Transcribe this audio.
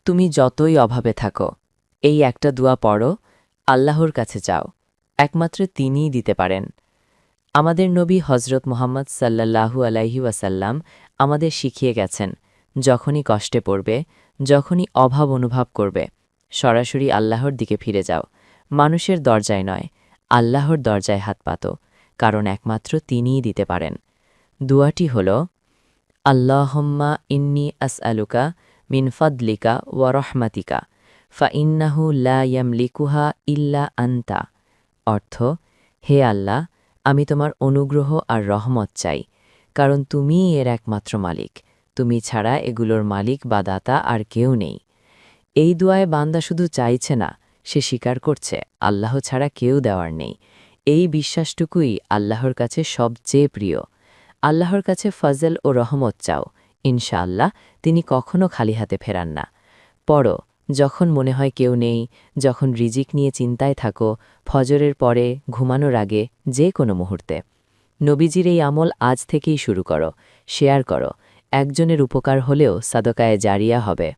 তুমি যতই অভাবে থাকো, এই একটা দোয়া পড়ো, আল্লাহর কাছে চাও, একমাত্র তিনিই দিতে পারেন। আমাদের নবী হজরত মুহাম্মদ সাল্লাল্লাহু আলাইহি ওয়াসাল্লাম আমাদের শিখিয়ে গেছেন, যখনই কষ্টে পড়বে, যখনই অভাব অনুভব করবে, সরাসরি আল্লাহর দিকে ফিরে যাও। মানুষের দরজায় নয়, আল্লাহর দরজায় হাত পাতো, কারণ একমাত্র তিনিই দিতে পারেন। দুয়াটি হল, আল্লাহুম্মা ইন্নী আসআলুকা মিন ফাদলিকা ওয়া রহমাতিকা ফাইন্নাহু লা ইয়ামলিকুহা ইল্লা আনতা। অর্থ, হে আল্লাহ, আমি তোমার অনুগ্রহ আর রহমত চাই, কারণ তুমিই এর একমাত্র মালিক। তুমি ছাড়া এগুলোর মালিক বা দাতা আর কেউ নেই। এই দুয়ায় বান্দা শুধু চাইছে না, সে স্বীকার করছে আল্লাহ ছাড়া কেউ দেওয়ার নেই। এই বিশ্বাসটুকুই আল্লাহর কাছে সবচেয়ে প্রিয়। আল্লাহর কাছে ফজল ও রহমত চাও, ইনশাআল্লাহ তিনি কখনো খালি হাতে ফেরান না। পড়ো, যখন মনে হয় কেউ নেই, যখন রিজিক নিয়ে চিন্তায় থাকো, ফজরের পরে, ঘুমানোর আগে, যে কোনো মুহূর্তে। নবীজির এই আমল আজ থেকেই শুরু করো, শেয়ার করো। একজনের উপকার হলেও সাদকায়ে জারিয়া হবে।